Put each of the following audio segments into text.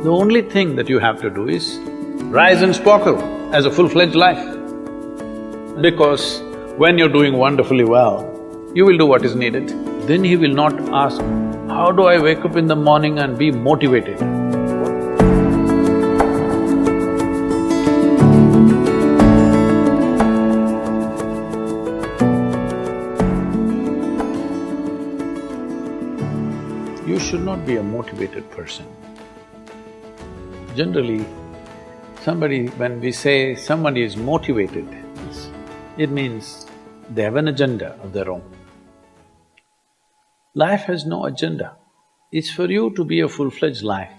The only thing that you have to do is rise and sparkle as a full-fledged life. Because when you're doing wonderfully well, you will do what is needed. Then he will not ask, how do I wake up in the morning and be motivated? You should not be a motivated person. Generally, when we say somebody is motivated, it means they have an agenda of their own. Life has no agenda. It's for you to be a full-fledged life.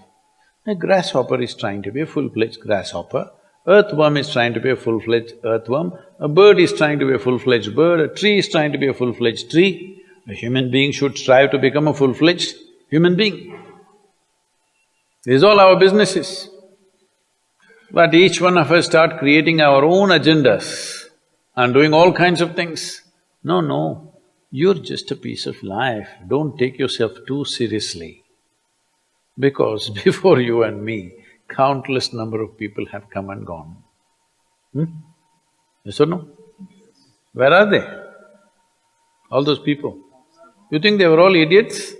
A grasshopper is trying to be a full-fledged grasshopper, earthworm is trying to be a full-fledged earthworm, a bird is trying to be a full-fledged bird, a tree is trying to be a full-fledged tree. A human being should strive to become a full-fledged human being. This is all our business is. But each one of us start creating our own agendas and doing all kinds of things. No, you're just a piece of life, don't take yourself too seriously. Because before you and me, countless number of people have come and gone. Yes or no? Where are they? All those people. You think they were all idiots?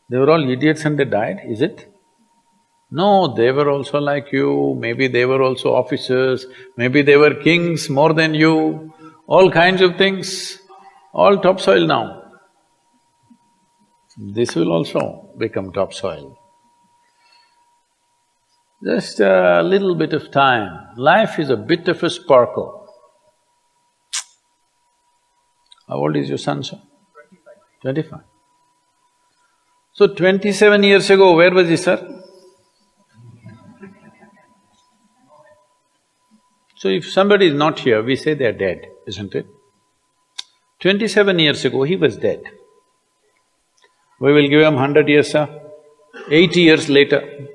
They were all idiots and they died, is it? No, they were also like you, maybe they were also officers, maybe they were kings more than you, all kinds of things, all topsoil now. This will also become topsoil. Just a little bit of time. Life is a bit of a sparkle. How old is your son, sir? 25. So 27 years ago, where was he, sir? So if somebody is not here, we say they are dead, isn't it? 27 years ago, he was dead. We will give him 100 years, sir. 80 years later,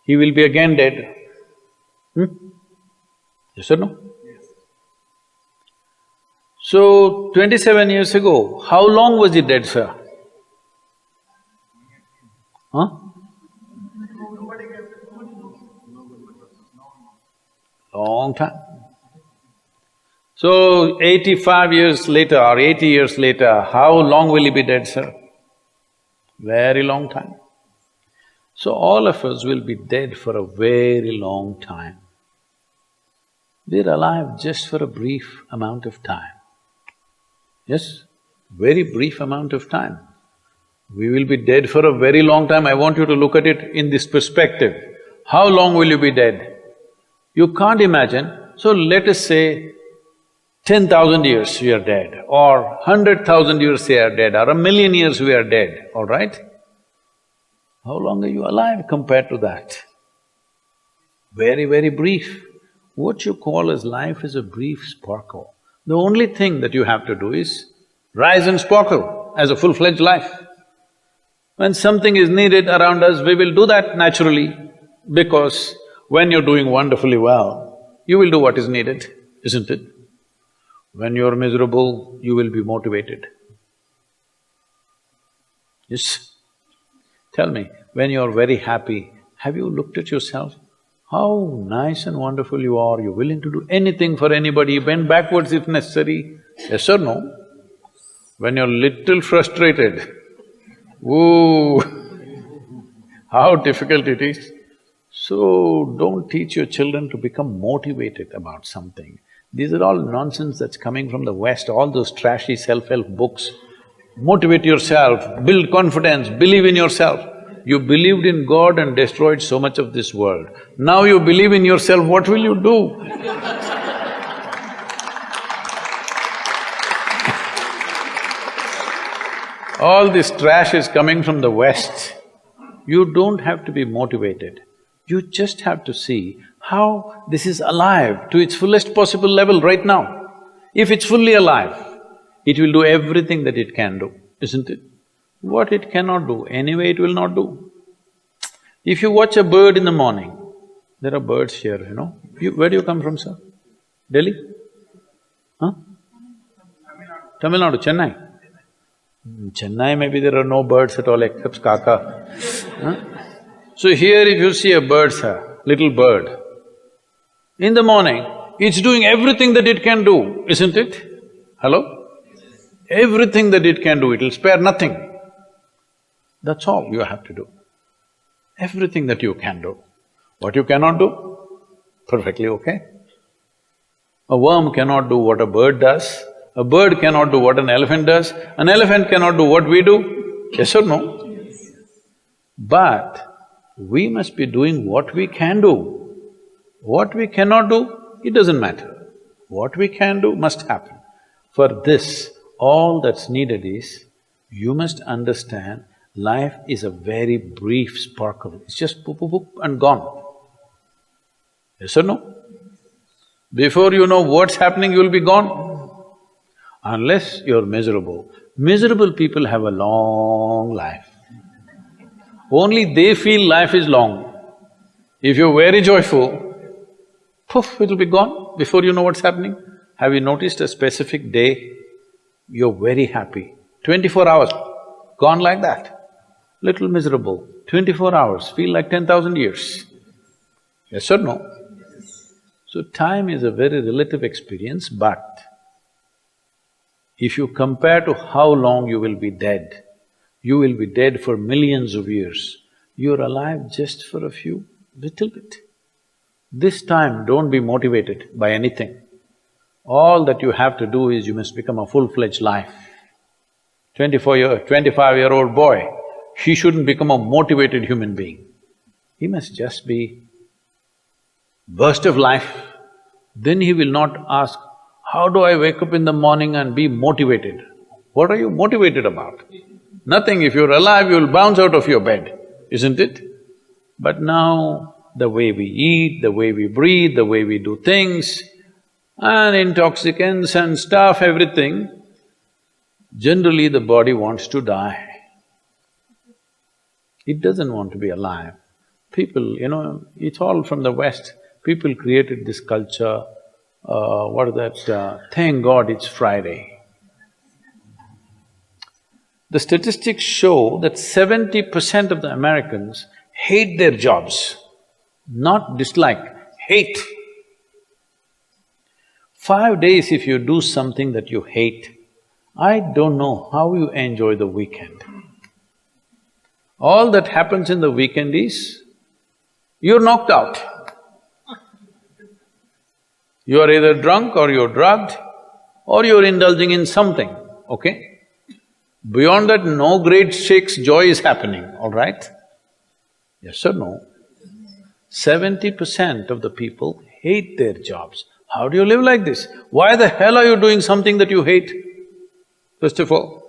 he will be again dead. Yes or no? Yes. So, 27 years ago, how long was he dead, sir? Huh? Long time. So, 85 years later or 80 years later, how long will he be dead, sir? Very long time. So, all of us will be dead for a very long time. We're alive just for a brief amount of time. Yes, very brief amount of time. We will be dead for a very long time. I want you to look at it in this perspective. How long will you be dead? You can't imagine, so let us say 10,000 years we are dead, or 100,000 years we are dead, or 1,000,000 years we are dead, all right? How long are you alive compared to that? Very, very brief. What you call as life is a brief sparkle. The only thing that you have to do is rise and sparkle as a full-fledged life. When something is needed around us, we will do that naturally, because when you're doing wonderfully well, you will do what is needed, isn't it? When you're miserable, you will be motivated. Yes? Tell me, when you're very happy, have you looked at yourself? How nice and wonderful you are, you're willing to do anything for anybody, bend backwards if necessary. Yes or no? When you're little frustrated, ooh, how difficult it is. So, don't teach your children to become motivated about something. These are all nonsense that's coming from the West, all those trashy self-help books. Motivate yourself, build confidence, believe in yourself. You believed in God and destroyed so much of this world. Now you believe in yourself, what will you do? All this trash is coming from the West. You don't have to be motivated. You just have to see how this is alive to its fullest possible level right now. If it's fully alive, it will do everything that it can do, isn't it? What it cannot do, anyway it will not do. If you watch a bird in the morning, there are birds here, you know. Where do you come from, sir? Delhi? Huh? Tamil Nadu, Chennai? In Chennai maybe there are no birds at all except kaka. Huh? So here if you see a bird, sir, little bird, in the morning, it's doing everything that it can do, isn't it? Hello? Everything that it can do, it'll spare nothing. That's all you have to do. Everything that you can do. What you cannot do, perfectly okay. A worm cannot do what a bird does, a bird cannot do what an elephant does, an elephant cannot do what we do, yes or no? Yes. But we must be doing what we can do. What we cannot do, it doesn't matter. What we can do must happen. For this, all that's needed is, you must understand life is a very brief sparkle, it's just poop, poop, poop and gone. Yes or no? Before you know what's happening, you'll be gone. Unless you're miserable. Miserable people have a long life. Only they feel life is long. If you're very joyful, poof, it'll be gone before you know what's happening. Have you noticed a specific day, you're very happy, 24 hours, gone like that. Little miserable, 24 hours, feel like 10,000 years. Yes or no? So time is a very relative experience, but if you compare to how long you will be dead, you will be dead for millions of years. You're alive just for a few, little bit. This time, don't be motivated by anything. All that you have to do is you must become a full-fledged life. 25-year-old boy, he shouldn't become a motivated human being. He must just be burst of life. Then he will not ask, how do I wake up in the morning and be motivated? What are you motivated about? Nothing. If you're alive, you'll bounce out of your bed, isn't it? But now, the way we eat, the way we breathe, the way we do things, and intoxicants and stuff, everything, generally the body wants to die. It doesn't want to be alive. People, it's all from the West. People created this culture, what is that, thank God it's Friday. The statistics show that 70% of the Americans hate their jobs, not dislike, hate. 5 days if you do something that you hate, I don't know how you enjoy the weekend. All that happens in the weekend is, you're knocked out. You're either drunk or you're drugged or you're indulging in something, okay? Beyond that, no great shakes joy is happening, all right? Yes or no? 70% of the people hate their jobs. How do you live like this? Why the hell are you doing something that you hate? First of all,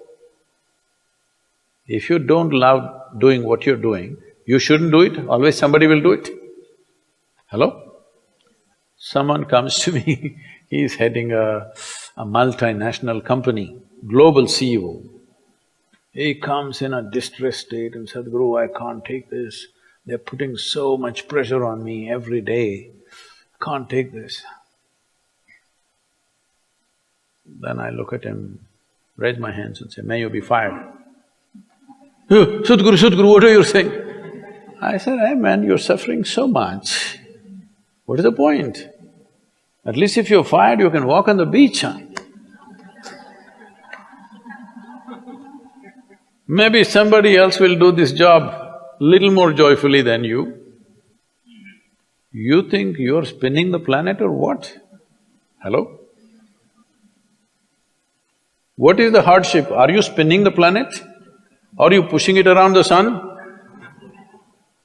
if you don't love doing what you're doing, you shouldn't do it, always somebody will do it. Hello? Someone comes to me, he's heading a multinational company, global CEO. He comes in a distressed state and said, Sadhguru, I can't take this. They're putting so much pressure on me every day, can't take this. Then I look at him, raise my hands and say, may you be fired. Sadhguru, what are you saying? I said, hey man, you're suffering so much. What is the point? At least if you're fired, you can walk on the beach, huh? Maybe somebody else will do this job little more joyfully than you. You think you're spinning the planet or what? Hello? What is the hardship? Are you spinning the planet? Are you pushing it around the sun?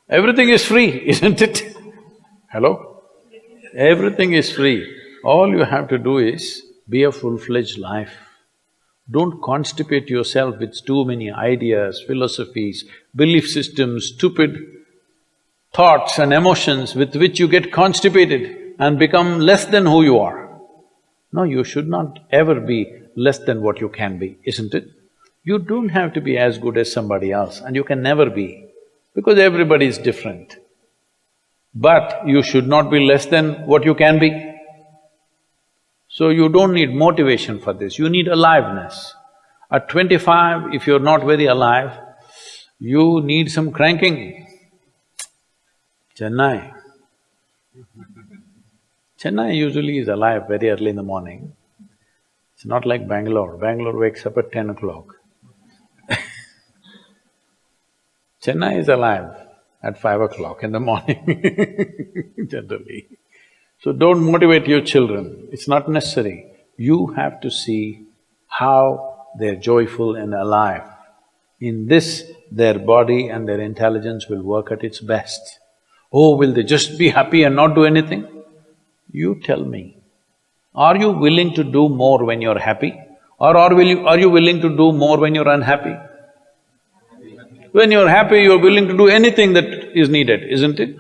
Everything is free, isn't it? Hello? Everything is free. All you have to do is be a full-fledged life. Don't constipate yourself with too many ideas, philosophies, belief systems, stupid thoughts and emotions with which you get constipated and become less than who you are. No, you should not ever be less than what you can be, isn't it? You don't have to be as good as somebody else and you can never be, because everybody is different. But you should not be less than what you can be. So you don't need motivation for this, you need aliveness. At 25, if you're not very alive, you need some cranking. Chennai. Chennai usually is alive very early in the morning. It's not like Bangalore. Bangalore wakes up at 10 o'clock. Chennai is alive at 5 o'clock in the morning, generally. So don't motivate your children, it's not necessary. You have to see how they're joyful and alive. In this, their body and their intelligence will work at its best. Oh, will they just be happy and not do anything? You tell me, are you willing to do more when you're happy? Or are you willing to do more when you're unhappy? When you're happy, you're willing to do anything that is needed, isn't it?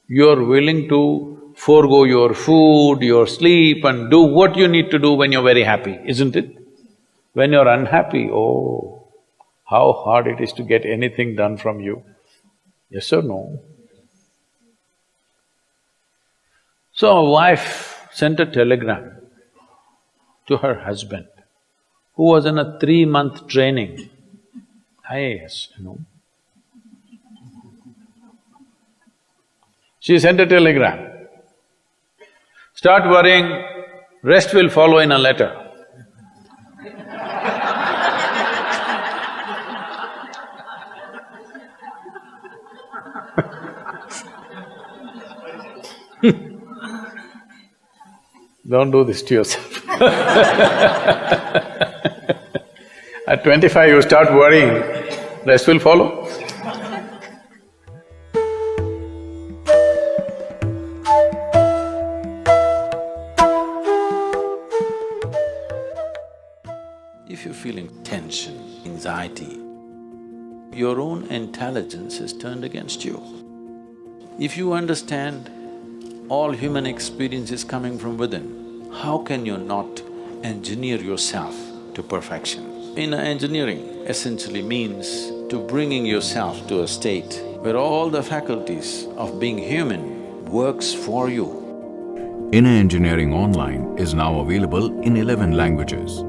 You're willing to forego your food, your sleep and do what you need to do when you're very happy, isn't it? When you're unhappy, oh, how hard it is to get anything done from you. Yes or no? So a wife sent a telegram to her husband, who was in a 3-month training, IAS, She sent a telegram, start worrying, rest will follow in a letter. Don't do this to yourself. At 25 you start worrying, rest will follow. If you're feeling tension, anxiety, your own intelligence is turned against you. If you understand all human experience is coming from within, how can you not engineer yourself to perfection? Engineering essentially means to bringing yourself to a state where all the faculties of being human works for you. Inner Engineering Online is now available in 11 languages.